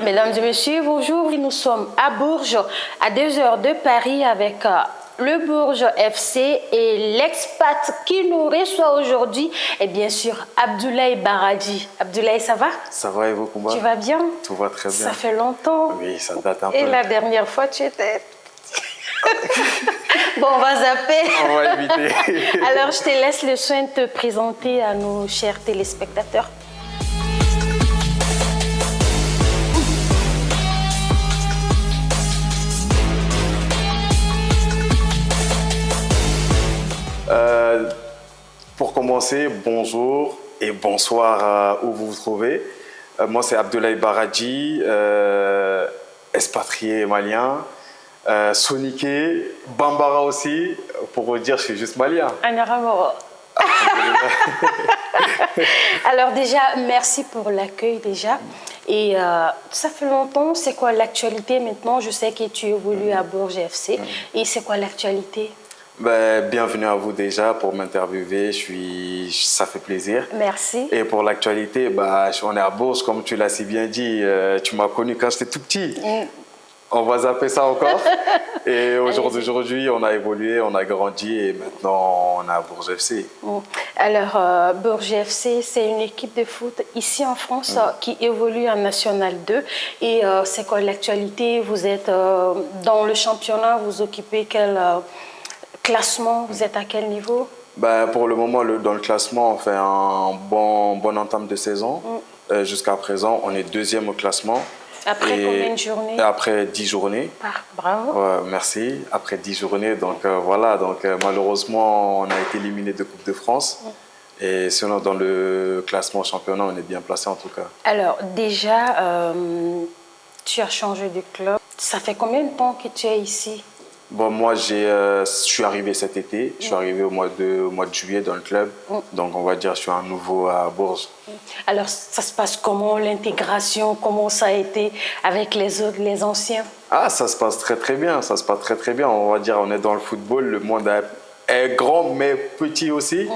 Mesdames et messieurs, bonjour. Nous sommes à Bourges, à 2 heures de Paris avec le Bourges FC et l'expat qui nous reçoit aujourd'hui est bien sûr Abdoulaye Baradji. Abdoulaye, ça va? Ça va et vous, Koumba? Tu vas bien? Tout va très bien. Ça fait longtemps. Oui, ça date un peu. Et la dernière fois, tu étais... Bon, on va zapper. On va éviter. Alors, je te laisse le soin de te présenter à nos chers téléspectateurs. Pour commencer, bonjour et bonsoir où vous vous trouvez. Moi, c'est Abdoulaye Baradji, expatrié malien, soniqué, bambara aussi. Pour vous dire, je suis juste malien. Alors déjà, merci pour l'accueil déjà. Et ça fait longtemps, c'est quoi l'actualité maintenant? Je sais que tu évolues à Bourges FC. Et c'est quoi l'actualité? Bienvenue à vous déjà pour m'interviewer, ça fait plaisir. Merci. Et pour l'actualité, on est à Bourges, comme tu l'as si bien dit, tu m'as connu quand j'étais tout petit. On va zapper ça encore. Et aujourd'hui, on a évolué, on a grandi et maintenant on est à Bourges FC. Alors, Bourges FC, c'est une équipe de foot ici en France qui évolue en National 2. Et c'est quoi l'actualité? Vous êtes dans le championnat, vous occupez quel... classement, vous êtes à quel niveau? Pour le moment, dans le classement, on fait un bon entame de saison. Jusqu'à présent, on est deuxième au classement. Après combien de journées? Après 10 journées. Bravo. Merci. Après 10 journées, donc voilà. Donc malheureusement, on a été éliminé de Coupe de France. Et sinon, dans le classement championnat, on est bien placé en tout cas. Alors déjà, tu as changé de club. Ça fait combien de temps que tu es ici? Moi, je suis arrivé cet été. Je suis arrivé au mois de juillet dans le club. Donc, on va dire que je suis un nouveau à Bourges. Alors, ça se passe comment, l'intégration? Comment ça a été avec les autres, les anciens? Ah, ça se passe très, très bien. Ça se passe très, très bien. On va dire on est dans le football. Le monde est grand, mais petit aussi.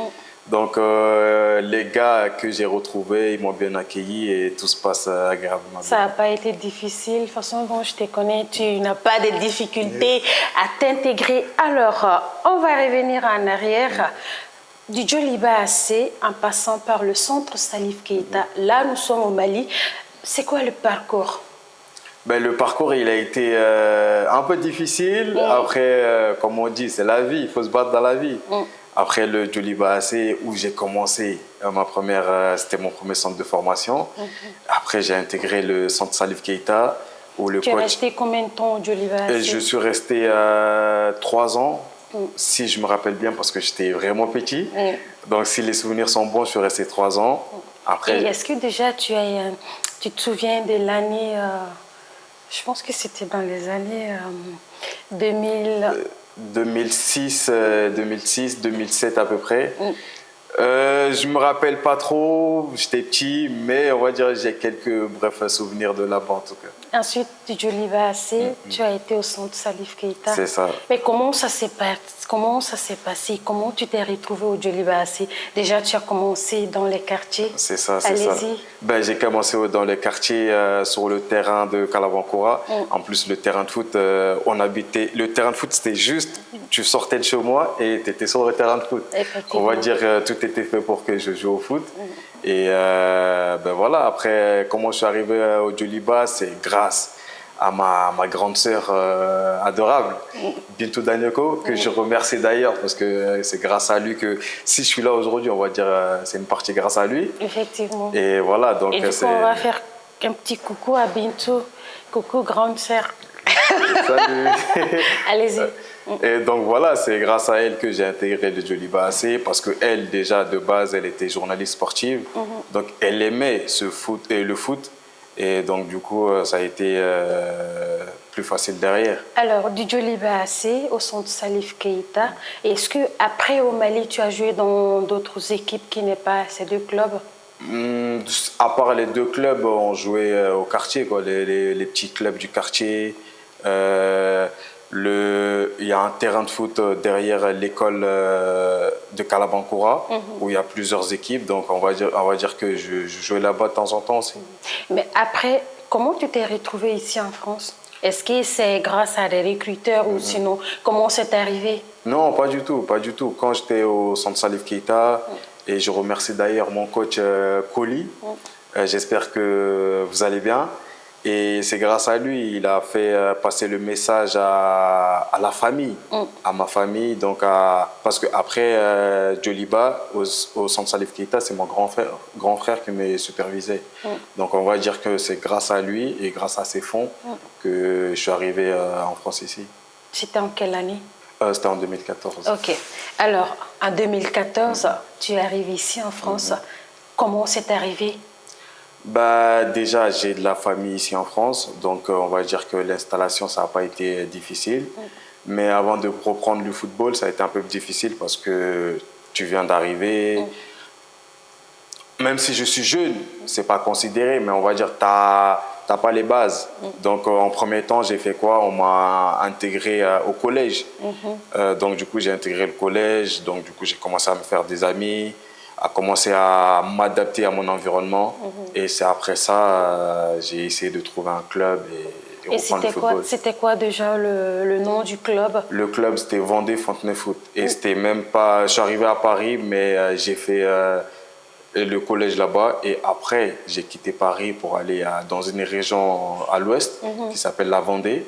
Donc, les gars que j'ai retrouvés, ils m'ont bien accueilli et tout se passe agréablement. Ça n'a pas été difficile. De toute façon, bon, je te connais, tu n'as pas de difficultés à t'intégrer. Alors, on va revenir en arrière. Du Djoliba AC, en passant par le centre Salif Keita. Là, nous sommes au Mali. C'est quoi le parcours? Le parcours, il a été un peu difficile. Après, comme on dit, c'est la vie. Il faut se battre dans la vie. Après le Djoliba AC, où j'ai commencé, c'était mon premier centre de formation. Après, j'ai intégré le centre Salif Keita. Tu es resté combien de temps au Djoliba AC? Je suis resté 3 ans, si je me rappelle bien, parce que j'étais vraiment petit. Donc, si les souvenirs sont bons, je suis resté 3 ans. Après, est-ce que déjà tu te souviens de l'année, je pense que c'était dans les années 2006, 2007 à peu près. Je me rappelle pas trop, j'étais petit, mais on va dire que j'ai quelques brefs souvenirs de là-bas en tout cas. Ensuite, du Djoliba AC, tu as été au centre Salif Keita. C'est ça. Mais comment ça s'est passé? Comment tu t'es retrouvé au Djoliba AC? Déjà, tu as commencé dans les quartiers. C'est ça, c'est ça. J'ai commencé dans les quartiers sur le terrain de Kalabankoura. En plus, le terrain de foot, on habitait. Le terrain de foot, c'était juste, tu sortais de chez moi et tu étais sur le terrain de foot. On va dire tout était fait pour que je joue au foot. Et voilà, après, comment je suis arrivé au Djoliba, c'est grâce à ma grande sœur adorable, Bintou Danyoko, que je remercie d'ailleurs, parce que c'est grâce à lui que si je suis là aujourd'hui, on va dire c'est une partie grâce à lui. Effectivement. Et voilà, donc et du coup, on va faire un petit coucou à Bintou. Coucou, grande sœur. Salut. Allez-y. Et donc voilà, c'est grâce à elle que j'ai intégré le Djoliba AC, parce qu'elle, déjà de base, elle était journaliste sportive. Donc elle aimait le foot. Et donc du coup, ça a été plus facile derrière. Alors, du Djoliba AC au centre Salif Keita, est-ce qu'après au Mali, tu as joué dans d'autres équipes qui n'est pas ces deux clubs? À part les deux clubs, on jouait au quartier, quoi, les petits clubs du quartier. Il y a un terrain de foot derrière l'école de Kalabankoura où il y a plusieurs équipes. Donc, on va dire que je jouais là-bas de temps en temps aussi. Mais après, comment tu t'es retrouvé ici en France? Est-ce que c'est grâce à des recruteurs ou sinon, comment c'est arrivé? Non, pas du tout, pas du tout. Quand j'étais au centre Salif Keita, et je remercie d'ailleurs mon coach Koli, j'espère que vous allez bien. Et c'est grâce à lui, il a fait passer le message à la famille, à ma famille. Donc parce qu'après Djoliba, au centre Salif Keita, c'est mon grand frère qui me supervisait. Donc on va dire que c'est grâce à lui et grâce à ses fonds que je suis arrivé en France ici. C'était en quelle année? C'était en 2014. Ok. Alors, en 2014, tu arrives ici en France. Comment c'est arrivé? Bah, déjà, j'ai de la famille ici en France, donc on va dire que l'installation, ça n'a pas été difficile. Mais avant de reprendre le football, ça a été un peu difficile parce que tu viens d'arriver. Même si je suis jeune, c'est pas considéré, mais on va dire que tu n'as pas les bases. Donc en premier temps, j'ai fait quoi? On m'a intégré au collège. Donc du coup, j'ai intégré le collège, donc du coup, j'ai commencé à me faire des amis, à commencer à m'adapter à mon environnement. Et c'est après ça, j'ai essayé de trouver un club et reprendre le football. C'était quoi déjà le nom du club? Le club, c'était Vendée Fontenay Foot. Et c'était même pas... Je suis arrivé à Paris, mais j'ai fait le collège là-bas. Et après, j'ai quitté Paris pour aller dans une région à l'ouest qui s'appelle la Vendée,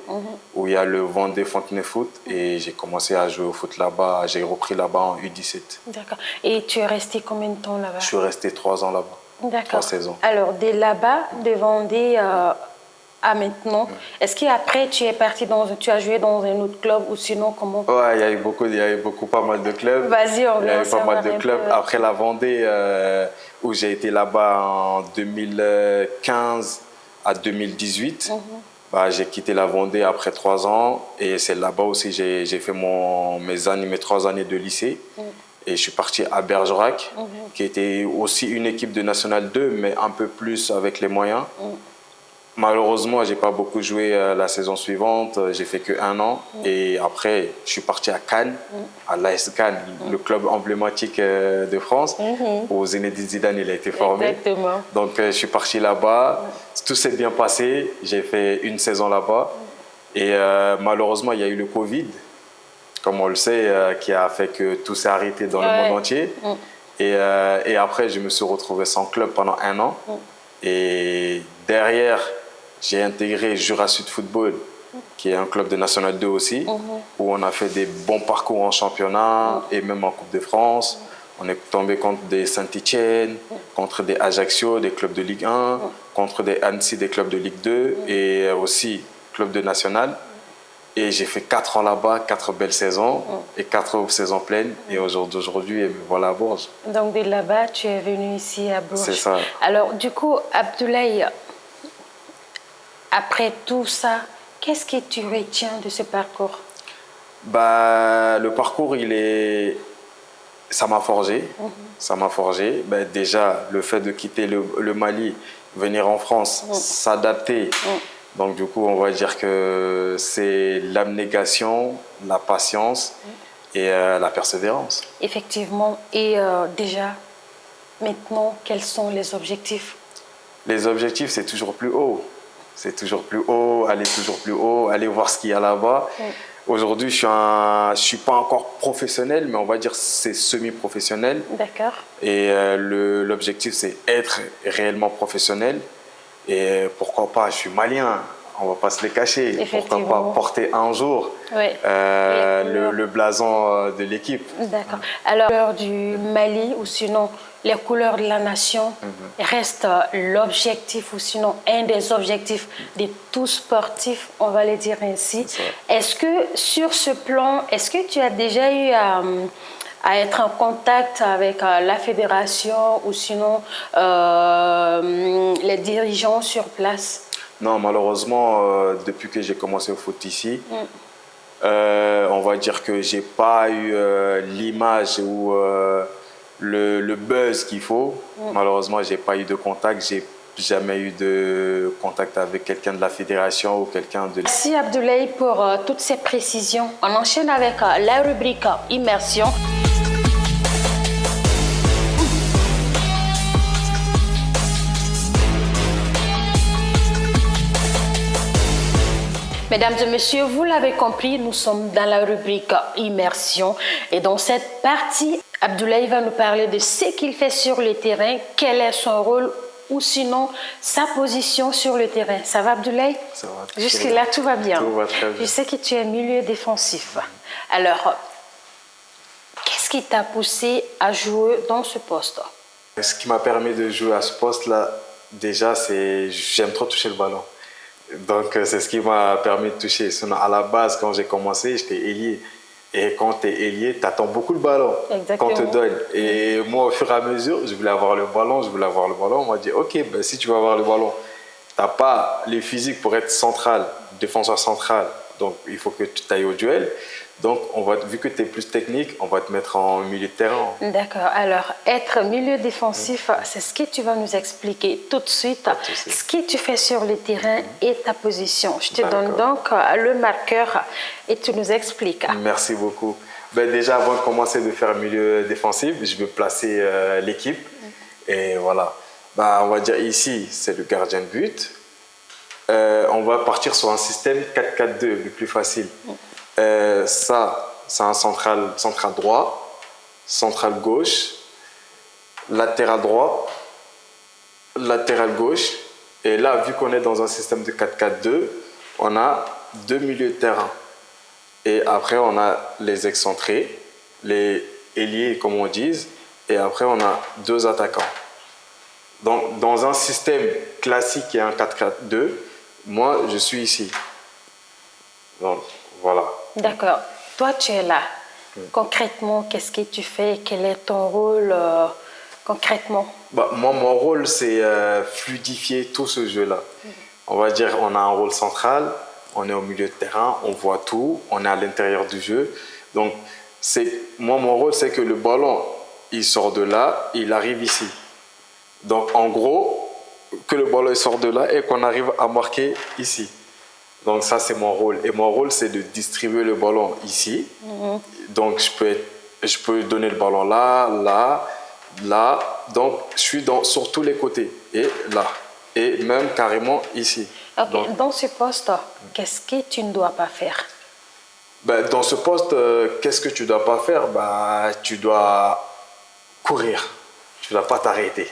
où il y a le Vendée Fontenay Foot. Et j'ai commencé à jouer au foot là-bas. J'ai repris là-bas en U17. D'accord. Et tu es resté combien de temps là-bas? Je suis resté 3 ans là-bas. D'accord. 3 saisons. Alors, dès là-bas, de Vendée à maintenant, est-ce qu'après tu es parti tu as joué dans un autre club ou sinon comment? Ouais, il y a eu pas mal de clubs. Vas-y, on Il y a va eu pas mal de clubs. peu. Après la Vendée, où j'ai été là-bas en 2015 à 2018, bah, j'ai quitté la Vendée après 3 ans et c'est là-bas aussi j'ai fait mes 3 années de lycée. Et je suis parti à Bergerac, qui était aussi une équipe de National 2, mais un peu plus avec les moyens. Malheureusement, je n'ai pas beaucoup joué la saison suivante. J'ai fait que 1 an. Et après, je suis parti à Cannes, à l'AS Cannes, le club emblématique de France, où Zinedine Zidane il a été formé. Exactement. Donc, je suis parti là-bas. Tout s'est bien passé. J'ai fait une saison là-bas. Et malheureusement, il y a eu le Covid, comme on le sait, qui a fait que tout s'est arrêté dans le monde entier. Et après, je me suis retrouvé sans club pendant 1 an. Et derrière, j'ai intégré Jura Sud Football, qui est un club de National 2 aussi, où on a fait des bons parcours en championnat et même en Coupe de France. On est tombé contre des Saint-Étienne, contre des Ajaccio, des clubs de Ligue 1, contre des Annecy, des clubs de Ligue 2 et aussi clubs de National. Et j'ai fait 4 ans là-bas, 4 belles saisons et 4 saisons pleines. Et aujourd'hui, me voilà à Bourges. Donc de là-bas, tu es venu ici à Bourges. C'est ça. Alors du coup, Abdoulaye, après tout ça, qu'est-ce que tu retiens de ce parcours? Bah, le parcours, ça m'a forgé. Ça m'a forgé. Bah, déjà, le fait de quitter le Mali, venir en France, s'adapter. Donc du coup, on va dire que c'est l'abnégation, la patience et la persévérance. Effectivement. Et déjà, maintenant, quels sont les objectifs? Les objectifs, c'est toujours plus haut. C'est toujours plus haut, aller toujours plus haut, aller voir ce qu'il y a là-bas. Aujourd'hui, je suis pas encore professionnel, mais on va dire que c'est semi-professionnel. D'accord. Et l'objectif, c'est être réellement professionnel. Et pourquoi pas, je suis malien, on ne va pas se les cacher. Pourquoi pas porter un jour le blason de l'équipe. D'accord. Alors, l'heure du Mali ou sinon les couleurs de la nation restent l'objectif ou sinon un des objectifs de tout sportif, on va le dire ainsi. Est-ce que sur ce plan, est-ce que tu as déjà eu à être en contact avec la fédération ou sinon les dirigeants sur place? Non, malheureusement, depuis que j'ai commencé au foot ici, on va dire que j'ai pas eu l'image ou le buzz qu'il faut. Malheureusement, j'ai pas eu de contact. J'ai jamais eu de contact avec quelqu'un de la fédération ou quelqu'un de... Merci Abdoulaye pour toutes ces précisions. On enchaîne avec la rubrique Immersion. Mesdames et messieurs, vous l'avez compris, nous sommes dans la rubrique immersion. Et dans cette partie, Abdoulaye va nous parler de ce qu'il fait sur le terrain, quel est son rôle ou sinon sa position sur le terrain. Ça va, Abdoulaye? Ça va. Jusque-là, tout va bien. Tout va très bien. Je sais que tu es milieu défensif. Alors, qu'est-ce qui t'a poussé à jouer dans ce poste? Ce qui m'a permis de jouer à ce poste-là, déjà, c'est j'aime trop toucher le ballon. Donc, c'est ce qui m'a permis de toucher. Sinon, à la base, quand j'ai commencé, j'étais ailier. Et quand tu es ailier, tu attends beaucoup le ballon. Exactement. Qu'on te donne. Et moi, au fur et à mesure, je voulais avoir le ballon, On m'a dit, OK, ben, si tu veux avoir le ballon, tu n'as pas les physiques pour être central, défenseur central. Donc, il faut que tu ailles au duel. Donc, vu que tu es plus technique, on va te mettre en milieu de terrain. D'accord. Alors, être milieu défensif, c'est ce que tu vas nous expliquer tout de suite. Ce que tu fais sur le terrain et ta position. Je te donne donc le marqueur et tu nous expliques. Merci beaucoup. Ben, déjà, avant de commencer de faire milieu défensif, je vais placer l'équipe. Et voilà. Ben, on va dire ici, c'est le gardien de but. On va partir sur un système 4-4-2, le plus facile. Ça, c'est un central droit, central gauche, latéral droit, latéral gauche. Et là, vu qu'on est dans un système de 4-4-2, on a 2 milieux de terrain. Et après, on a les excentrés, les ailiers, comme on dit. Et après, on a 2 attaquants. Donc, dans un système classique et un 4-4-2, moi, je suis ici. Donc, voilà. D'accord. Toi, tu es là. Concrètement, qu'est-ce que tu fais? Quel est ton rôle concrètement? Bah, moi, mon rôle, c'est fluidifier tout ce jeu-là. On va dire, on a un rôle central, on est au milieu de terrain, on voit tout, on est à l'intérieur du jeu. Donc, moi, mon rôle, c'est que le ballon, il sort de là, il arrive ici. Donc, en gros, que le ballon sort de là et qu'on arrive à marquer ici. Donc ça, c'est mon rôle. Et mon rôle, c'est de distribuer le ballon ici. Donc je peux donner le ballon là, là, là. Donc je suis sur tous les côtés. Et là. Et même carrément ici. Okay. Donc, dans ce poste, qu'est-ce que tu ne dois pas faire? Ben, dans ce poste, qu'est-ce que tu ne dois pas faire? Ben, tu dois courir. Tu ne dois pas t'arrêter.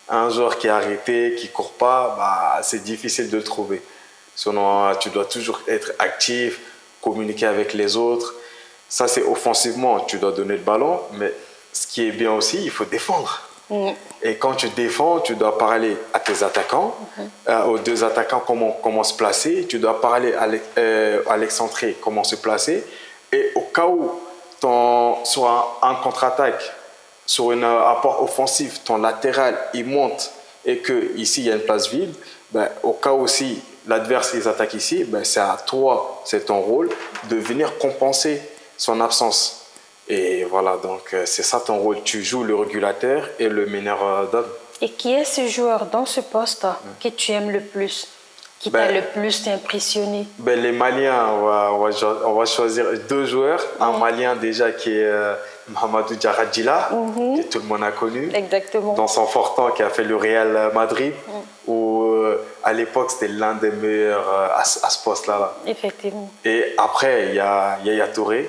Un joueur qui est arrêté, qui ne court pas, ben, c'est difficile de le trouver. Sinon, tu dois toujours être actif, communiquer avec les autres. Ça, c'est offensivement, tu dois donner le ballon. Mais ce qui est bien aussi, il faut défendre. Et quand tu défends, tu dois parler à tes attaquants, aux 2 attaquants comment se placer. Tu dois parler à l'excentré comment se placer. Et au cas où, sur un contre-attaque, sur un apport offensif, ton latéral, il monte et qu'ici, il y a une place vide, ben, au cas où aussi l'adverse les attaque ici, ben, c'est à toi, c'est ton rôle de venir compenser son absence. Et voilà, donc c'est ça ton rôle. Tu joues le régulateur et le meneur d'hommes. Et qui est ce joueur dans ce poste que tu aimes le plus, qui t'a le plus impressionné? Ben, les Maliens, on va choisir 2 joueurs. Un Malien déjà qui est Mahamadou Diarra, que tout le monde a connu. Exactement. Dans son fort temps, qui a fait le Real Madrid, où à l'époque c'était l'un des meilleurs à ce poste-là. Effectivement. Et après, il y a Yaya Touré.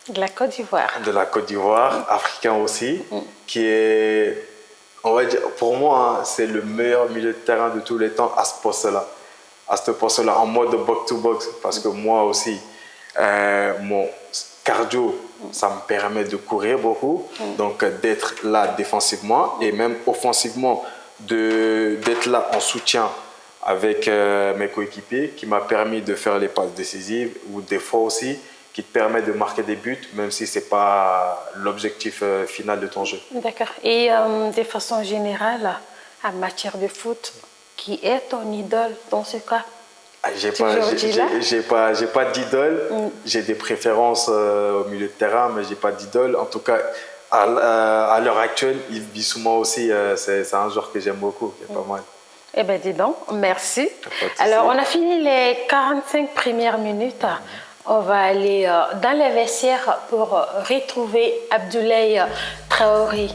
De la Côte d'Ivoire. De la Côte d'Ivoire, africain aussi, qui est, on va dire, pour moi, c'est le meilleur milieu de terrain de tous les temps à ce poste-là. À ce poste-là, en mode box-to-box, parce que moi aussi, mon cardio, ça me permet de courir beaucoup, donc d'être là défensivement et même offensivement, d'être là en soutien avec mes coéquipiers, qui m'a permis de faire les passes décisives ou des fois aussi qui te permet de marquer des buts, même si ce n'est pas l'objectif final de ton jeu. D'accord. Et de façon générale, en matière de foot, qui est ton idole dans ce cas? J'ai pas d'idole. J'ai des préférences au milieu de terrain, mais j'ai pas d'idole. En tout cas, à l'heure actuelle, Yves Bissouma aussi, c'est un joueur que j'aime beaucoup, qui est pas mal. Eh bien, dis donc, merci. Alors, on a fini les 45 premières minutes. On va aller dans les vestiaires pour retrouver Abdoulaye Traoré.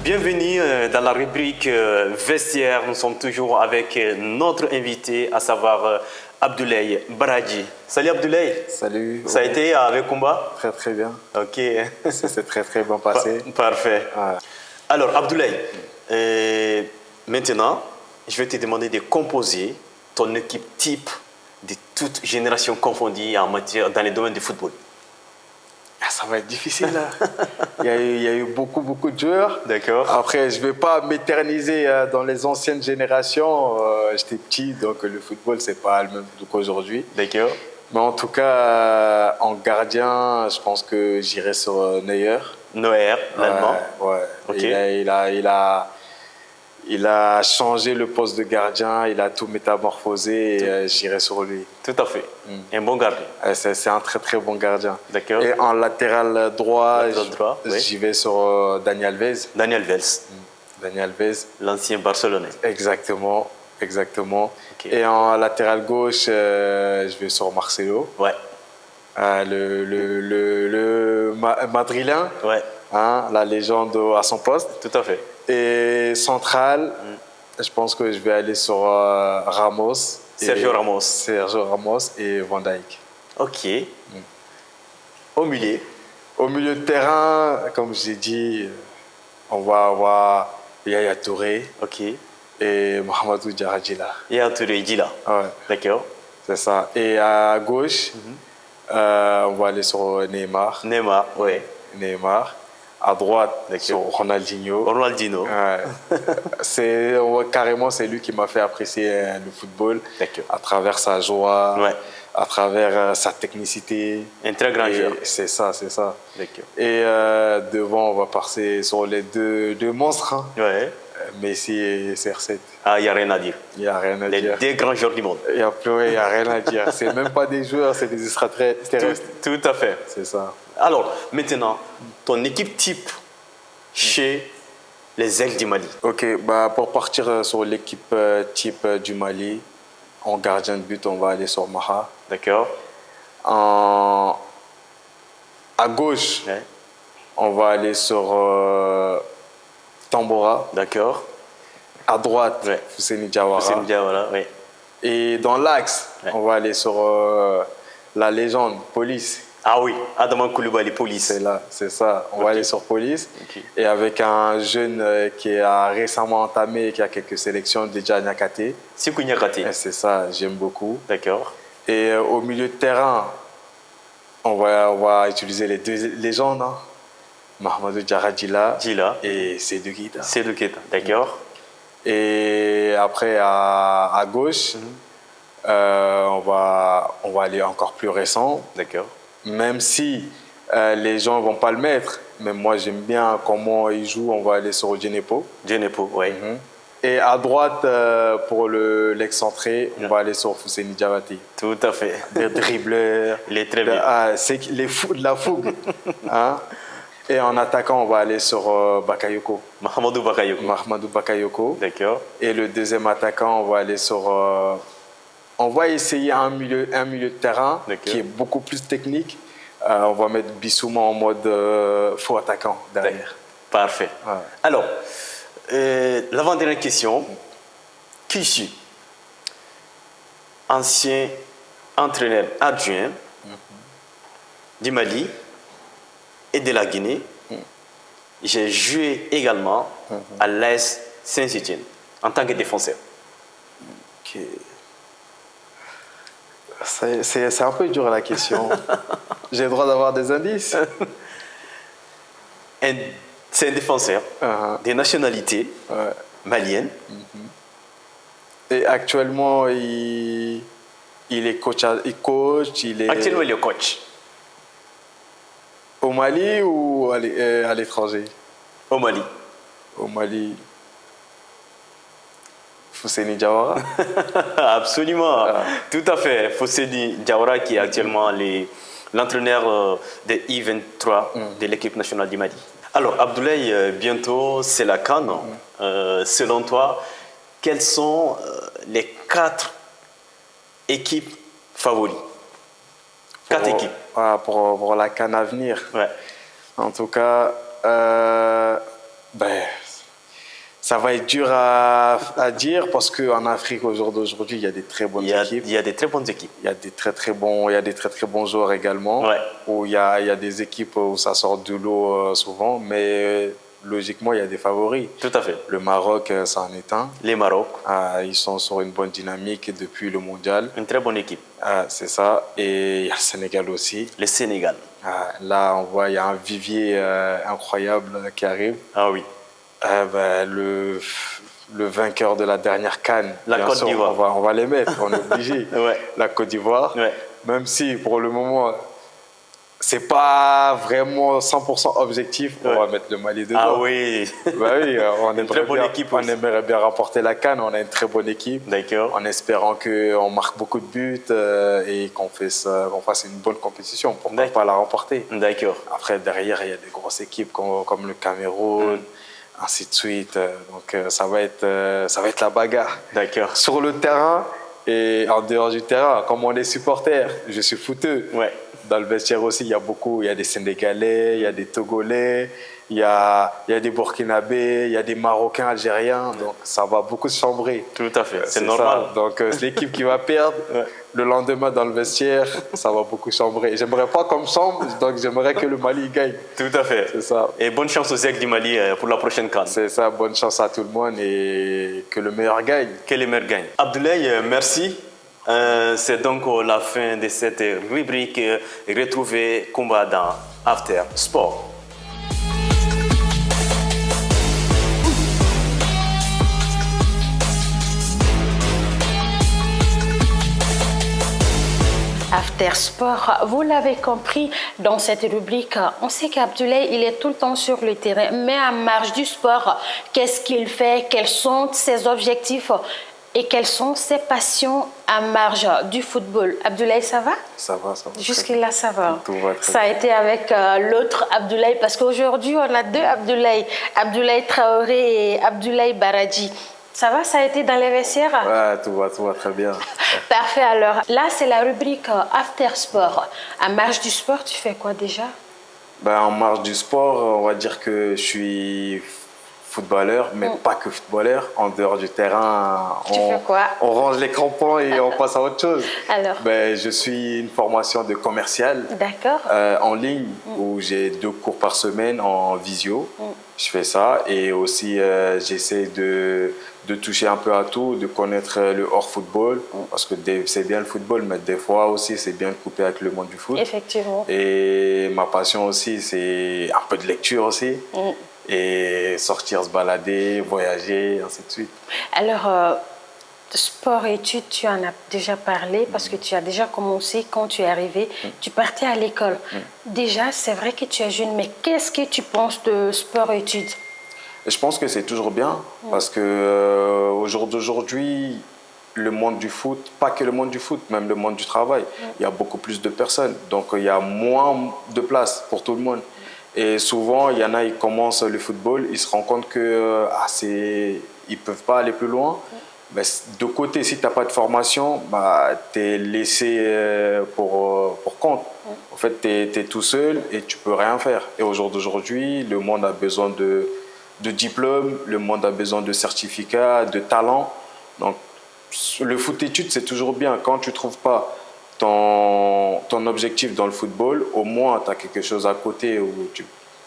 bienvenue dans la rubrique Vestiaire. Nous sommes toujours avec notre invité, à savoir Abdoulaye Baradji. Salut Abdoulaye. Salut. Ça a été avec combat? Très très bien. Ok. Ça s'est très très bien passé. Parfait. Ouais. Alors Abdoulaye, maintenant, je vais te demander de composer ton équipe type de toute génération confondue en matière, dans les domaines du football. Ah, ça va être difficile là. Il y a eu beaucoup de joueurs. D'accord. Après, je ne vais pas m'éterniser dans les anciennes générations. J'étais petit, donc le football, c'est pas le même qu'aujourd'hui. D'accord. Mais en tout cas, en gardien, je pense que j'irai sur Neuer. Neuer, l'allemand. Ouais. Ok. Il a changé le poste de gardien, il a tout métamorphosé et j'irai sur lui. Tout à fait. Un bon gardien. C'est un très très bon gardien. D'accord. Et en latéral droit, oui. j'y vais sur Daniel Alves. Daniel Alves. Daniel Alves. L'ancien Barcelonais. Exactement. Okay. Et en latéral gauche, je vais sur Marcelo. Ouais. Le madrilène. Ouais. Hein, la légende à son poste. Tout à fait. Et central, je pense que je vais aller sur Ramos. Sergio Ramos et Van Dijk. Ok. Au milieu? Au milieu de terrain, comme j'ai dit, on va avoir Yaya Touré. Ok. Et Mohamedou Djahadjila. Yaya Touré, Djila. Ouais. D'accord. C'est ça. Et à gauche, on va aller sur Neymar. Neymar, oui. Neymar. À droite, sur Ronaldinho. Ronaldinho. Ouais. Carrément, c'est lui qui m'a fait apprécier le football. À travers sa joie, ouais. À travers sa technicité. Un très grand joueur. C'est ça. Et devant, on va passer sur les deux monstres. Hein. Ouais. Messi et CR7. Ah, il n'y a rien à dire. Il n'y a rien à dire. Les deux grands joueurs du monde. Il n'y a rien à dire. C'est même pas des joueurs, c'est des extraterrestres. Tout à fait. C'est ça. Alors, maintenant, ton équipe type chez les Aigles du Mali. Ok, pour partir sur l'équipe type du Mali, en gardien de but, on va aller sur Maha. D'accord. À gauche, ouais. On va aller sur Tambora. D'accord. À droite, ouais. Fousseni Diawara. Oui. Et dans l'axe, ouais. On va aller sur la légende, Police. Ah oui, Adama Koulibaly, Police. C'est ça. On va aller sur Police. Okay. Et avec un jeune qui a récemment entamé, qui a quelques sélections, déjà Niakate. Sikou Niakate. C'est ça, j'aime beaucoup. D'accord. Et au milieu de terrain, on va utiliser les deux légendes. Hein. Mohamedou Djahadjila et Seydou Keita. Seydou Keita, d'accord. Et après, à gauche, on va aller encore plus récent. D'accord. Même si les gens ne vont pas le mettre, mais moi j'aime bien comment il joue, on va aller sur Djenepo. Djenepo, oui. Et à droite, pour l'excentré, on va aller sur Fousseni Diawati. Tout à fait. Des dribbleurs. Il est très bien. C'est de la fougue. Hein? Et en attaquant, on va aller sur Bakayoko. Mahamadou Bakayoko. D'accord. Et le deuxième attaquant, on va aller sur... on va essayer un milieu de terrain qui est beaucoup plus technique. On va mettre Bissouma en mode faux attaquant derrière. Parfait. Ouais. Alors, l'avant-dernière question. Qui suis ancien entraîneur adjoint du Mali et de la Guinée. J'ai joué également à l'AS Saint-Étienne en tant que défenseur. Ok. C'est un peu dur la question. J'ai le droit d'avoir des indices. C'est un défenseur des nationalités maliennes. Et actuellement, il est coach. Actuellement, il est coach. Au Mali ou à l'étranger? Au Mali. Au Mali. Fousseni Diawara. Absolument, tout à fait. Fousseni Diawara qui est actuellement l'entraîneur de I-23 de l'équipe nationale du Mali. Alors Abdoulaye, bientôt c'est la CAN. Selon toi, quelles sont les 4 équipes favorites? 4 équipes. Pour la CAN à venir. Ouais. En tout cas, Ça va être dur à dire parce qu'en Afrique, au jour d'aujourd'hui, il y a des très bonnes équipes. Il y a des très bonnes équipes. Il y a des très bons joueurs également. Ouais. Où il y a des équipes où ça sort de l'eau souvent, mais logiquement, il y a des favoris. Tout à fait. Le Maroc, ça en est un. Les Maroc. Ils sont sur une bonne dynamique depuis le mondial. Une très bonne équipe. C'est ça. Et il y a le Sénégal aussi. Le Sénégal. Là, on voit, il y a un vivier incroyable qui arrive. Ah oui. Le vainqueur de la dernière CAN, la Côte d'Ivoire. On va les mettre, on est obligé. Ouais. La Côte d'Ivoire, ouais. Même si pour le moment, c'est pas vraiment 100% objectif, on va mettre le Mali dedans. Ah oui, oui, on une très bonne équipe. On aimerait bien remporter la CAN, on a une très bonne équipe. D'accord. En espérant qu'on marque beaucoup de buts et qu'on fasse une bonne compétition pour ne pas la remporter. D'accord. Après, derrière, il y a des grosses équipes comme le Cameroun. Ainsi de suite. Donc ça va être la bagarre. D'accord. Sur le terrain et en dehors du terrain, comme on est supporter, je suis footeux. Ouais. Dans le vestiaire aussi, il y a des Sénégalais, il y a des Togolais, il y a des Burkinabés, il y a des Marocains, Algériens. Donc ça va beaucoup se chambrer. Tout à fait, c'est normal. Ça. Donc c'est l'équipe qui va perdre. Le lendemain dans le vestiaire, ça va beaucoup chambrer. J'aimerais pas comme chambre, donc j'aimerais que le Mali gagne. Tout à fait. C'est ça. Et bonne chance aux Aigles du Mali pour la prochaine CAN. C'est ça, bonne chance à tout le monde et que le meilleur gagne. Que le meilleur gagne. Abdoulaye, merci. C'est donc la fin de cette rubrique Retrouver combat dans After Sport. After Sport, vous l'avez compris, dans cette rubrique, on sait qu'Abdoulaye, il est tout le temps sur le terrain, mais en marge du sport, qu'est-ce qu'il fait, quels sont ses objectifs et quelles sont ses passions en marge du football. Abdoulaye, ça va? Ça va. Jusque-là, ça va. Tout va très Ça a été avec l'autre Abdoulaye, parce qu'aujourd'hui, on a deux Abdoulaye, Abdoulaye Traoré et Abdoulaye Baradji. Ça va, ça a été dans les vestiaires? Ouais, tout va très bien. Parfait, alors là, c'est la rubrique After Sport. En marge du sport, tu fais quoi déjà? En marge du sport, on va dire que je suis footballeur, mais pas que footballeur. En dehors du terrain, tu fais quoi? On range les crampons et on passe à autre chose. Alors? Je suis une formation de commercial. D'accord. En ligne, où j'ai 2 cours par semaine en visio. Je fais ça et aussi j'essaie de toucher un peu à tout, de connaître le hors-football, parce que c'est bien le football, mais des fois aussi c'est bien de couper avec le monde du foot. Effectivement. Et ma passion aussi, c'est un peu de lecture aussi, et sortir se balader, voyager, ainsi de suite. Alors, sport et études, tu en as déjà parlé, parce que tu as déjà commencé quand tu es arrivé, tu partais à l'école. Déjà, c'est vrai que tu es jeune, mais qu'est-ce que tu penses de sport et études? Je pense que c'est toujours bien, parce que au jour d'aujourd'hui, le monde du foot, pas que le monde du foot, même le monde du travail, il y a beaucoup plus de personnes, donc il y a moins de place pour tout le monde. Et souvent, il y en a, ils commencent le football, ils se rendent compte que ils peuvent pas aller plus loin. Mais de côté, si tu n'as pas de formation, tu es laissé pour compte. En fait, tu es tout seul et tu peux rien faire. Et au jour d'aujourd'hui, le monde a besoin de diplômes, le monde a besoin de certificats, de talents. Donc, le foot études, c'est toujours bien. Quand tu ne trouves pas ton objectif dans le football, au moins, tu as quelque chose à côté.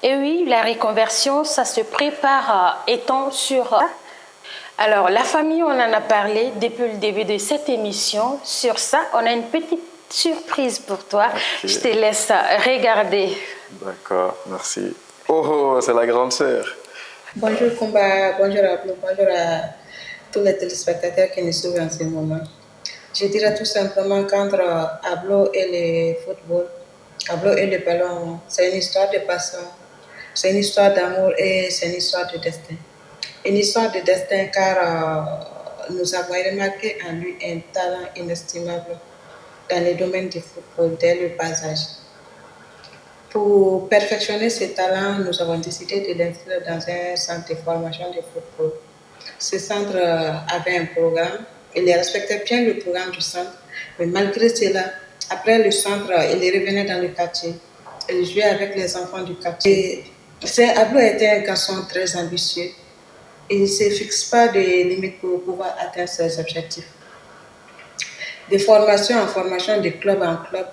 Et oui, la reconversion, ça se prépare étant sur... Alors, la famille, on en a parlé depuis le début de cette émission. Sur ça, on a une petite surprise pour toi. Okay. Je te laisse regarder. D'accord, merci. Oh, c'est la grande sœur. Bonjour Kumba, bonjour Ablo, bonjour à tous les téléspectateurs qui nous suivent en ce moment. Je dirais tout simplement qu'entre Ablo et le football, Ablo et le ballon, c'est une histoire de passion, c'est une histoire d'amour et c'est une histoire de destin. Une histoire de destin car nous avons remarqué en lui un talent inestimable dans le domaine du football dès le bas âge. Pour perfectionner ce talent, nous avons décidé de l'inscrire dans un centre de formation de football. Ce centre avait un programme, il respectait bien le programme du centre, mais malgré cela, après le centre, il revenait dans le quartier. Il jouait avec les enfants du quartier. Ablo était un garçon très ambitieux. Il ne se fixe pas de limites pour pouvoir atteindre ses objectifs. De formation en formation, de club en club,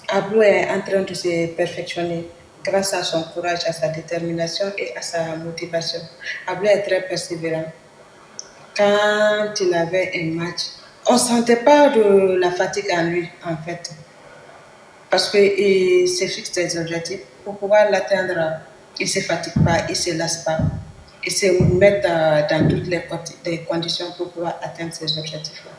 Ablo est en train de se perfectionner grâce à son courage, à sa détermination et à sa motivation. Ablo est très persévérant. Quand il avait un match, on ne sentait pas de la fatigue en lui, en fait, parce qu'il se fixe des objectifs. Pour pouvoir l'atteindre, il ne se fatigue pas, il ne se lasse pas. Il se met dans toutes les conditions pour pouvoir atteindre ces objectifs-là.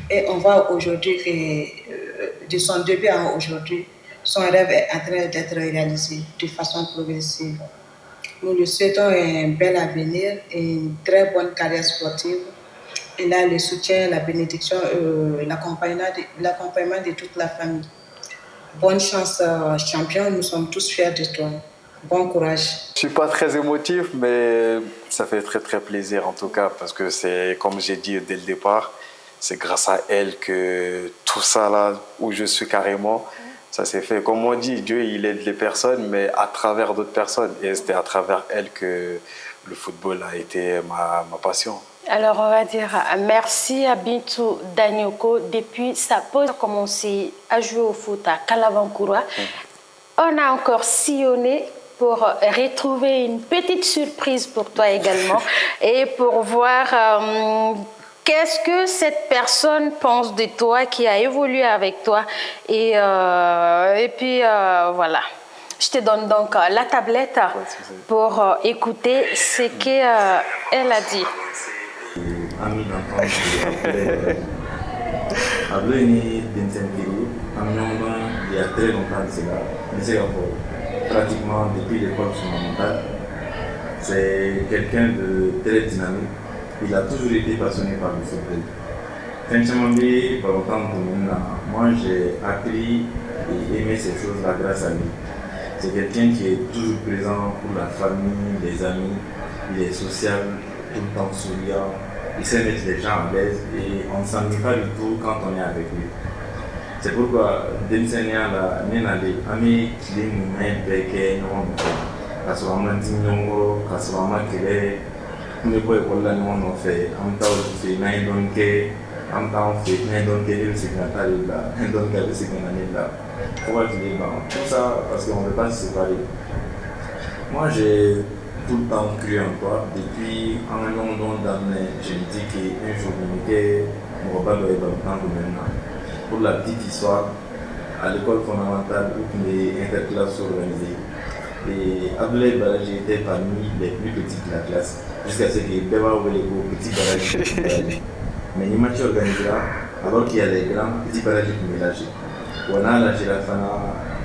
Et on voit aujourd'hui que de son début à aujourd'hui, son rêve est en train d'être réalisé de façon progressive. Nous lui souhaitons un bel avenir et une très bonne carrière sportive. Il a le soutien, la bénédiction, l'accompagnement de toute la famille. Bonne chance, champion. Nous sommes tous fiers de toi. Bon courage. Je ne suis pas très émotif, mais ça fait très très plaisir en tout cas, parce que c'est, comme j'ai dit dès le départ, c'est grâce à elle que tout ça là, où je suis carrément, ça s'est fait. Comme on dit, Dieu il aide les personnes, mais à travers d'autres personnes. Et c'était à travers elle que le football a été ma passion. Alors, on va dire merci à Bintou Danyoko. Depuis sa pause, a commencé à jouer au foot à Kalavankoura. On a encore sillonné pour retrouver une petite surprise pour toi également et pour voir qu'est-ce que cette personne pense de toi qui a évolué avec toi. Et puis, voilà. Je te donne donc la tablette pour écouter ce qu'elle a dit. Ami d'enfance de Ablo est né d'Insenpiri, il y a très longtemps de cela, pratiquement depuis l'école fondamentale. C'est quelqu'un de très dynamique, il a toujours été passionné par le football. Moi j'ai appris et aimé ces choses-là grâce à lui. C'est quelqu'un qui est toujours présent pour la famille, les amis, il est social, tout le temps souriant. Il sait mettre les gens à l'aise et on ne s'ennuie pas du tout quand on est avec lui. C'est pourquoi, Densenia, la Nenale, Ami, qui est nous met Beke, non, Kassurama Dinyongo, Kassurama Kele, nous ne pouvons pas nous faire, Amta aussi, Naindonke, Amta fait, Naindonke, le signataire là, Naindonke, le signataire là. Pourquoi tu dis non? Tout ça, parce qu'on ne veut pas se séparer. Moi, j'ai tout le temps cru en toi. Depuis un long d'années, je me dis qu'un jour, mon repas doit être dans le maintenant. Pour la petite histoire, à l'école fondamentale où les interclasses sont organisées, et Abdoulaye Balaji était parmi les plus petits de la classe, jusqu'à ce qu'il Beba Ouelego, petit Balaji, mais il m'a organisé là, alors qu'il y a les grands, petits Balaji qui mélangent. On a la girafana,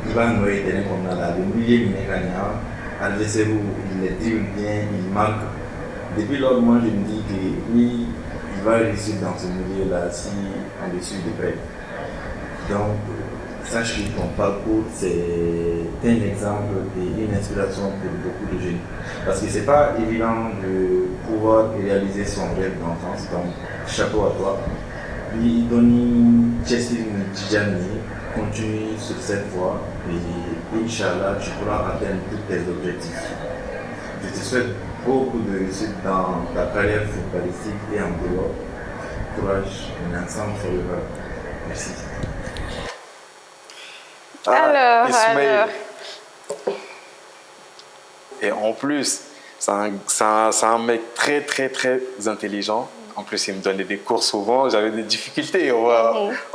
il va nous aider comme on a le millier de mécanismes. Adversaire où il est dribble bien, il marque. Depuis lors, moi je me dis que oui, il va réussir dans ce milieu-là si on le suit de près. Donc, sache que ton parcours, c'est un exemple et une inspiration pour beaucoup de jeunes. Parce que ce n'est pas évident de pouvoir réaliser son rêve d'enfance, donc chapeau à toi. Lui, Doni Chesline Djani, continue sur cette voie et Inch'Allah, tu pourras atteindre tous tes objectifs. Je te souhaite beaucoup de réussite dans ta carrière footballistique et en dehors. Courage, on est ensemble forever. Merci. Alors, Ismaël. Et en plus, c'est un mec très, très, très intelligent. En plus, il me donnait des cours souvent. J'avais des difficultés, on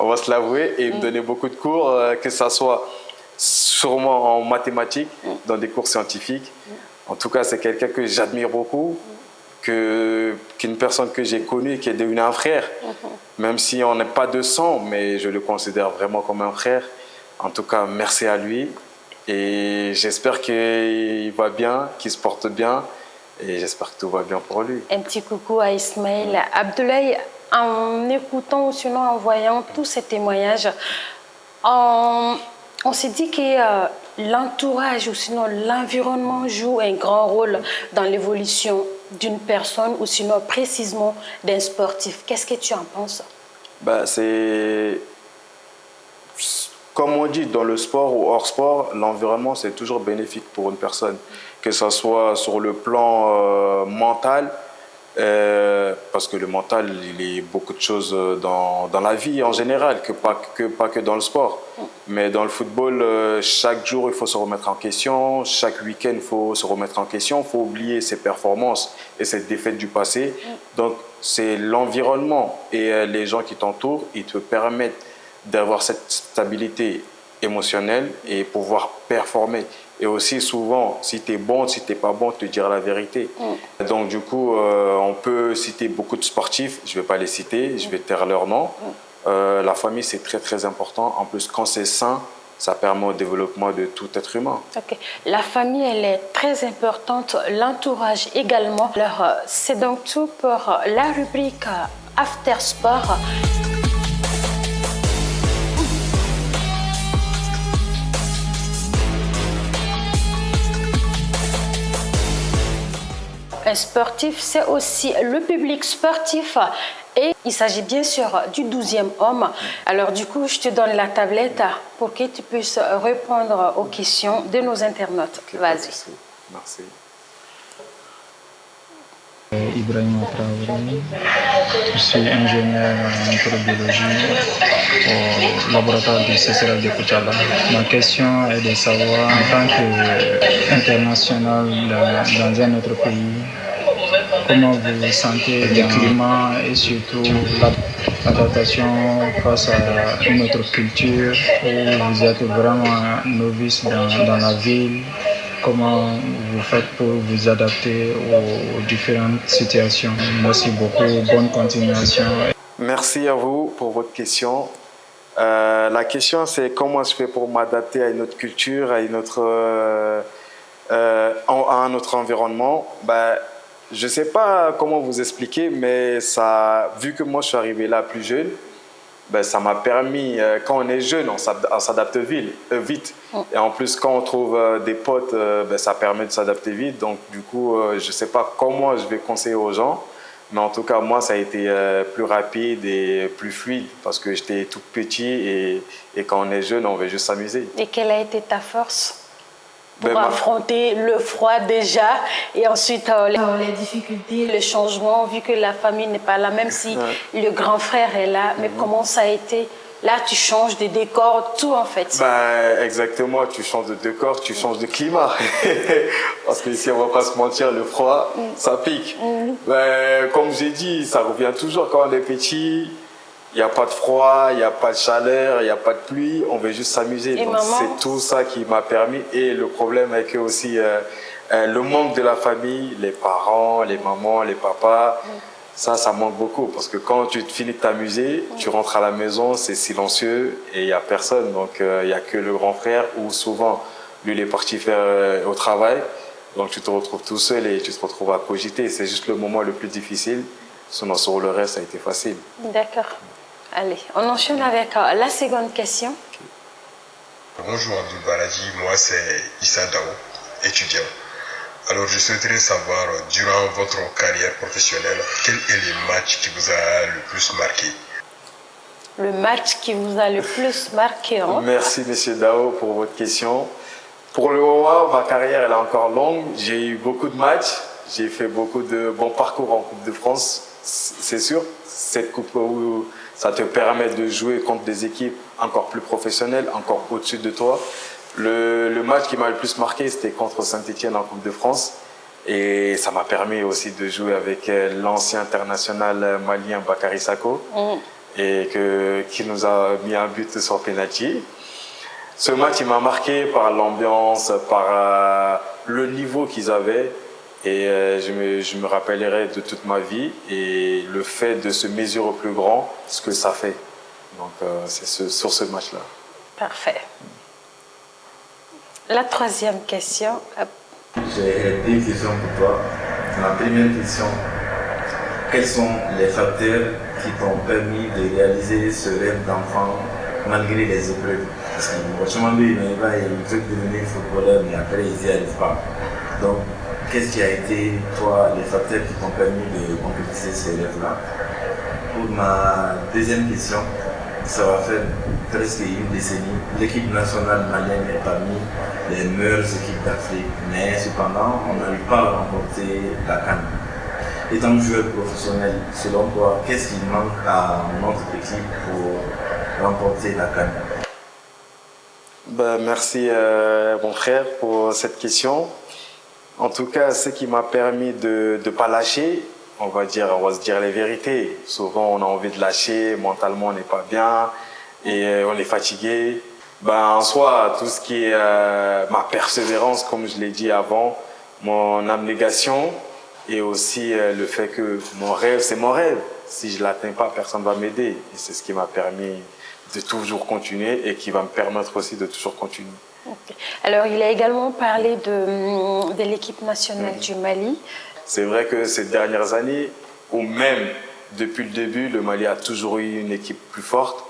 va se l'avouer. Et il me donnait beaucoup de cours, que ce soit sûrement en mathématiques, dans des cours scientifiques. En tout cas, c'est quelqu'un que j'admire beaucoup, qu'une personne que j'ai connue, qui est devenue un frère. Même si on n'est pas de sang, mais je le considère vraiment comme un frère. En tout cas, merci à lui. Et j'espère qu'il va bien, qu'il se porte bien. Et j'espère que tout va bien pour lui. Un petit coucou à Ismaël. Abdoulaye, en écoutant ou sinon en voyant tous ces témoignages, on s'est dit que l'entourage ou sinon l'environnement joue un grand rôle dans l'évolution d'une personne ou sinon précisément d'un sportif. Qu'est-ce que tu en penses? C'est... Comme on dit, dans le sport ou hors sport, l'environnement, c'est toujours bénéfique pour une personne. Que ce soit sur le plan mental Parce que le mental, il est beaucoup de choses dans la vie en général, pas que dans le sport. Mais dans le football, chaque jour, il faut se remettre en question. Chaque week-end, il faut se remettre en question. Il faut oublier ses performances et cette défaite du passé. Donc, c'est l'environnement et les gens qui t'entourent, ils te permettent d'avoir cette stabilité émotionnelle et pouvoir performer. Et aussi souvent, si tu es bon, si tu n'es pas bon, te dire la vérité. Donc du coup, on peut citer beaucoup de sportifs, je ne vais pas les citer, je vais taire leur nom. La famille, c'est très très important. En plus, quand c'est sain, ça permet au développement de tout être humain. Ok. La famille, elle est très importante, l'entourage également. Alors, c'est donc tout pour la rubrique After Sport. Un sportif, c'est aussi le public sportif et il s'agit bien sûr du 12e homme. Alors du coup, je te donne la tablette pour que tu puisses répondre aux questions de nos internautes. Okay, vas-y. Merci. Ibrahim Traoré, je suis ingénieur en microbiologie au laboratoire du CCRL de Koutiala. Ma question est de savoir, en tant qu'international dans un autre pays, comment vous sentez le climat et surtout l'adaptation face à une autre culture où vous êtes vraiment novice dans la ville? Comment vous faites pour vous adapter aux différentes situations? Merci beaucoup, bonne continuation. Merci à vous pour votre question. La question, c'est comment je fais pour m'adapter à une autre culture, à un autre environnement. Je ne sais pas comment vous expliquer, mais vu que moi je suis arrivé là plus jeune, ça m'a permis, quand on est jeune, on s'adapte vite. Et en plus, quand on trouve des potes, ça permet de s'adapter vite. Donc, du coup, je ne sais pas comment je vais conseiller aux gens. Mais en tout cas, moi, ça a été plus rapide et plus fluide parce que j'étais tout petit et quand on est jeune, on veut juste s'amuser. Et quelle a été ta force pour affronter le froid déjà et ensuite les difficultés, le changement, vu que la famille n'est pas là, même si le grand frère est là, mais comment ça a été? Là, tu changes de décor, tout en fait. Exactement, tu changes de décor, tu changes de climat. Parce qu'ici, on ne va pas se mentir, le froid, ça pique. Comme j'ai dit, ça revient toujours quand on est petit. Il n'y a pas de froid, il n'y a pas de chaleur, il n'y a pas de pluie, on veut juste s'amuser. Donc c'est tout ça qui m'a permis. Et le problème est que aussi le manque de la famille, les parents, les mamans, les papas, ça manque beaucoup. Parce que quand tu finis de t'amuser, tu rentres à la maison, c'est silencieux et il n'y a personne. Donc il n'y a que le grand frère ou souvent lui il est parti faire au travail. Donc tu te retrouves tout seul et tu te retrouves à cogiter. C'est juste le moment le plus difficile. Sinon sur le reste, ça a été facile. D'accord. Allez, on enchaîne avec la seconde question. Bonjour Abdul Balaji, moi c'est Issa Dao, étudiant. Alors je souhaiterais savoir, durant votre carrière professionnelle, quel est le match qui vous a le plus marqué? Le match qui vous a le plus marqué, hein? Merci Monsieur Dao pour votre question. Pour le moment, ma carrière elle est encore longue. J'ai eu beaucoup de matchs, j'ai fait beaucoup de bons parcours en Coupe de France, c'est sûr. Cette coupe où ça te permet de jouer contre des équipes encore plus professionnelles, encore au-dessus de toi. Le match qui m'a le plus marqué, c'était contre Saint-Etienne en Coupe de France. Et ça m'a permis aussi de jouer avec l'ancien international malien Bakary Sako, et qui nous a mis un but sur penalty. Ce match, il m'a marqué par l'ambiance, par le niveau qu'ils avaient. Et je me rappellerai de toute ma vie et le fait de se mesurer au plus grand, ce que ça fait. Donc c'est sur ce match-là. Parfait. La troisième question. J'ai deux questions pour toi. La première question, quels sont les facteurs qui t'ont permis de réaliser ce rêve d'enfant malgré les épreuves? Parce que franchement, lui, il veut devenir footballeur, mais après, ils n'y arrivent pas. Donc, qu'est-ce qui a été, toi, les facteurs qui t'ont permis de concrétiser ces rêves-là? Pour ma deuxième question, ça va faire presque une décennie. L'équipe nationale malienne est parmi les meilleures équipes d'Afrique, mais cependant, on n'arrive pas à remporter la CAN. Étant joueur professionnel, selon toi, qu'est-ce qui manque à notre équipe pour remporter la CAN? Ben, merci mon frère pour cette question. En tout cas, ce qui m'a permis de ne pas lâcher, on va se dire les vérités. Souvent, on a envie de lâcher, mentalement, on n'est pas bien et on est fatigué. Ben, en soi, tout ce qui est ma persévérance, comme je l'ai dit avant, mon abnégation et aussi le fait que mon rêve, c'est mon rêve. Si je ne l'atteins pas, personne ne va m'aider. Et c'est ce qui m'a permis de toujours continuer et qui va me permettre aussi de toujours continuer. Okay. Alors, il a également parlé de l'équipe nationale du Mali. C'est vrai que ces dernières années, ou même depuis le début, le Mali a toujours eu une équipe plus forte,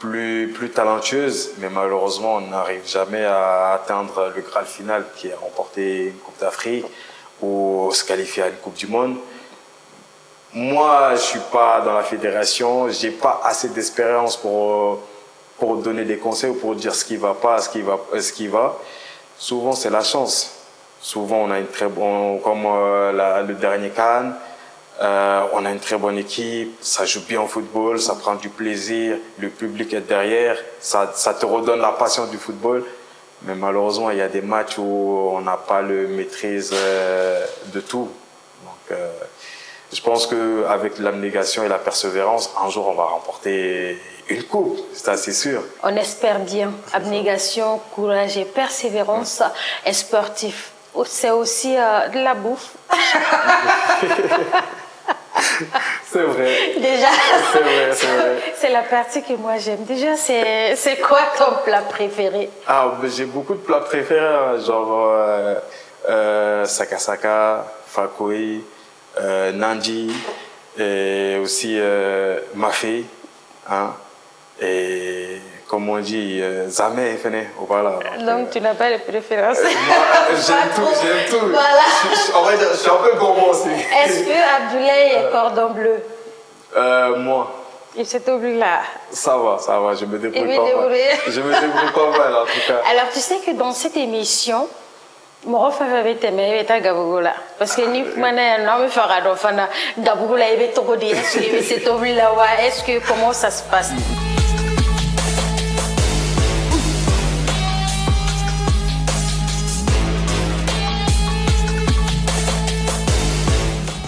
plus talentueuse, mais malheureusement, on n'arrive jamais à atteindre le Graal final qui est remporter une Coupe d'Afrique ou se qualifier à une Coupe du Monde. Moi, je ne suis pas dans la fédération, je n'ai pas assez d'expérience pour donner des conseils ou pour dire ce qui ne va pas, ce qui va. Souvent, c'est la chance. Souvent, on a une très bonne, comme le dernier CAN, on a une très bonne équipe, ça joue bien au football, ça prend du plaisir, le public est derrière, ça te redonne la passion du football. Mais malheureusement, il y a des matchs où on n'a pas le maîtrise de tout. Donc, je pense qu'avec l'abnégation et la persévérance, un jour, on va remporter une coupe, c'est assez sûr. On espère bien. Abnégation, courage et persévérance. Un sportif, c'est aussi de la bouffe. C'est vrai. Déjà, c'est vrai. C'est la partie que moi j'aime. Déjà, c'est quoi ton plat préféré? J'ai beaucoup de plats préférés, genre sakasaka, fakoi, nandi, et aussi mafé, hein, et comme on dit, zamé, voilà. Donc tu n'as pas de préférence? J'aime tout. Voilà. En vrai, je suis un peu gourmand aussi. Est-ce que Abdoulaye est cordon bleu? Moi. Il s'est oublié là. Ça va, je me débrouille pas mal. Je me débrouille pas mal en tout cas. Alors tu sais que dans cette émission, mon frère avait aimé être Gabogola. Parce que ni mana non me fera d'enfant Gabogola il est trop dit est-ce que c'est oublié là est-ce que comment ça se passe?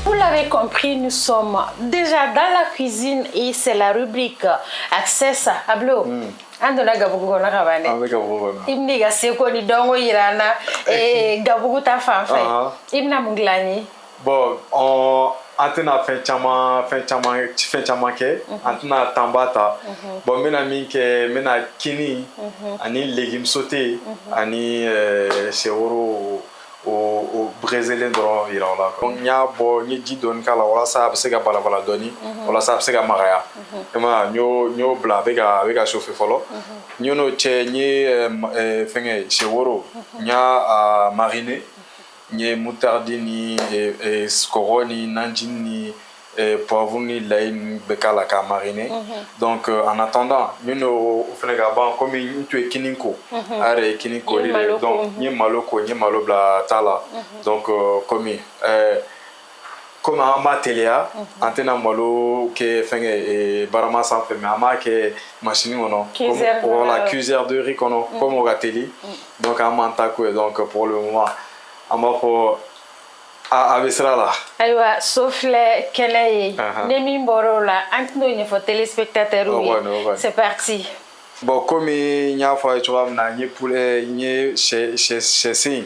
Vous l'avez compris, nous sommes déjà dans la cuisine et c'est la rubrique Access à Ablo. Andona Gabugu na kabane. Avec Gabugu. Imni ga seko ni dongo irana et Gabugu ta fanfai. Imna munglani. Bon, on antena fait chama ke antena tambata. Bon mena minke mena kini ani légumes sautés ani seworo au brésilien dɔrɔn yira o la n y'a bɔ n ye ji dɔɔni k'a la walasa a bɛ se ka balabala dɔɔni walasa a bɛ se ka magaya i ma ye n y'o bila a bɛ ka chauffer fɔlɔ n ye n'o cɛ n ye fɛngɛ sɛworo n y'a mariner n ye moutarde ni kɔgɔ ni najini ni poivre ni layi ni bɛ k'a la k'a mariner donc en attendant n ye n'o fɛnɛ ka ban komi n tun ye kini ko a yɛrɛ ye kini koli de donc n ye malo ko n ye malo bila ta la donc komi komi an b'a teliya an tɛna malo kɛ fɛngɛ barama sanfɛ mais an b'a kɛ machine kɔnɔ voilà cuiseur de riz kɔnɔ comme o ka teli donc an b'an ta k'o ye donc pour le moment an b'a fɔ a bɛ sira la. Ayiwa so filɛ kɛnɛ ye ne min bɔra o la an tɛn'o ɲɛfɔ téléspectateurs ye c'est parti. Bon komi n y'a fɔ a ye cogoya min na n ye poulet n ye sɛsen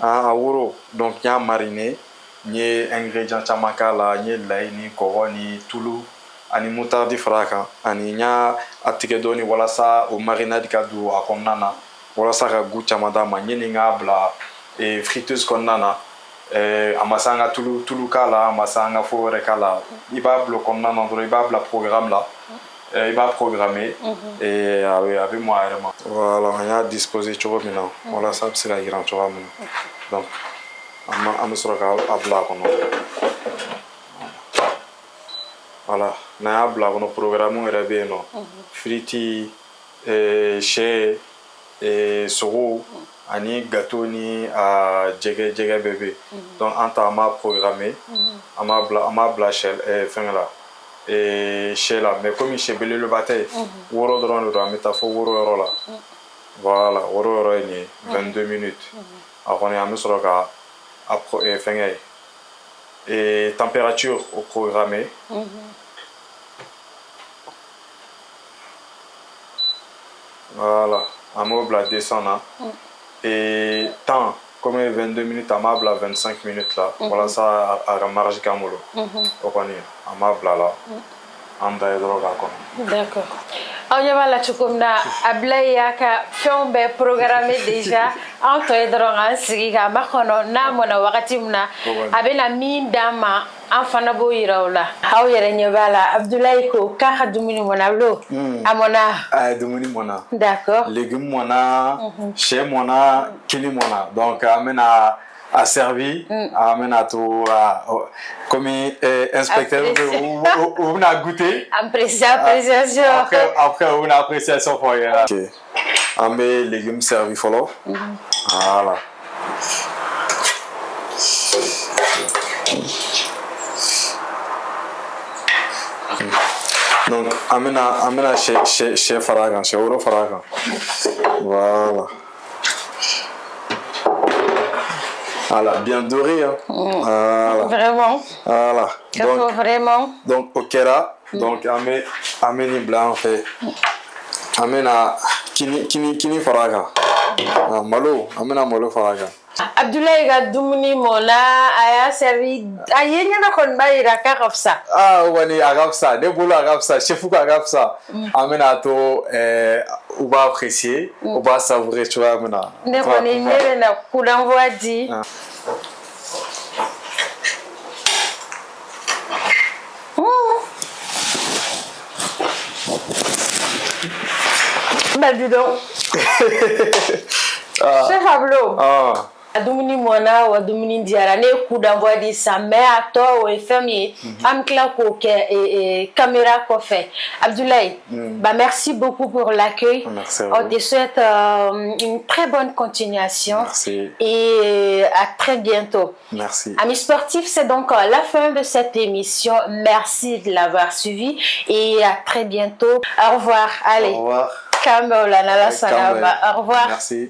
a woro donc n y'a mariner n ye ingrédients caman k'a la n ye layi ni kɔgɔ ni tulu ani moutarde fara a kan ani n y'a tigɛ dɔɔni walasa o marinade ka don a kɔnɔna na walasa ka goût caman d'a ma n ye nin k'a bila friteuse kɔnɔna na a ma se an ka tulu k'a la a ma se an ka foyi wɛrɛ k'a la i b'a bila o kɔnɔna na dɔrɔn i b'a bila programme la i b'a programmer et a bɛ mɔn a yɛrɛ ma voilà an y'a disposer cogo min na walasa a bɛ se ka jiran cogoya min na donc an bɛ sɔrɔ k'a bila a kɔnɔ voilà n'an y'a bila a kɔnɔ programme yɛrɛ bɛ yen nɔ firiti sɛ sogo ani gâteau ni jɛgɛ bɛɛ bɛ yen donc an ta an b'a programmé an b'a bila fɛngɛ la sɛ la mais komi sɛ belebeleba tɛ woro dɔrɔn de don an bɛ taa fo woro yɔrɔ la voilà woro yɔrɔ ye nin ye 22 minutes a kɔni an bɛ sɔrɔ ka fɛngɛ température programmée voilà an b'o bila descend na temps comme 22 minutes an b'a bila 25 minutes la walasa a ka marge k'an bolo o kɔni an b'a bila la an da ye dɔrɔn k'a kɔnɔ. D'accord. Aw ɲɛ b'a la cogo min na Ablaye y'a ka fɛnw bɛɛ programmé déjà an tɔ ye dɔrɔn k'an sigi k'a makɔnɔ n'a mɔna wagati min na a bɛna min d'an ma an fana b'o yira o la. Aw yɛrɛ ɲɛ b'a la Abdoulaye ko k'a ka dumuni mɔna Ablo a mɔna. A ye dumuni mɔna. D'accord. Légumes mɔna sɛ mɔna kini mɔna donc an bɛna a servi an bɛna to komi inspecteur u bɛna goûter appréciation après u bɛna appréciation fɔ yɛrɛ ok an bɛ légumes servi fɔlɔ voilà donc an bɛna sɛ fara a kan sɛ woro fara a kan voilà. Voilà, bien doré. Hein. Voilà. Vraiment. Voilà. Donc, vraiment. Donc, au Kera, donc, ameni blanc fait. Amena kini faraga. Malo, amena malo faraga. Abdoulaye ga dumuni mona aya servi ayenya na kon bayira ka kafsa. Wani agafsa, ne bolo agafsa, chefu ka agafsa. Amena to on va apprécier, on va savourer, tu vois, amena. Ne koni nyere na kudanvoa di. Bah dis donc. Chef Ablo. Dumuni mona wa dumuni diara ne coup d'envoi di sa mère to et famille am kla ko ke caméra ko fait Abdoulaye bah merci beaucoup pour l'accueil. On te souhaite une très bonne continuation. Merci. Et à très bientôt. Merci. Amis sportifs, c'est donc la fin de cette émission. Merci de l'avoir suivi et à très bientôt. Au revoir. Allez. Au revoir. Au revoir. Merci.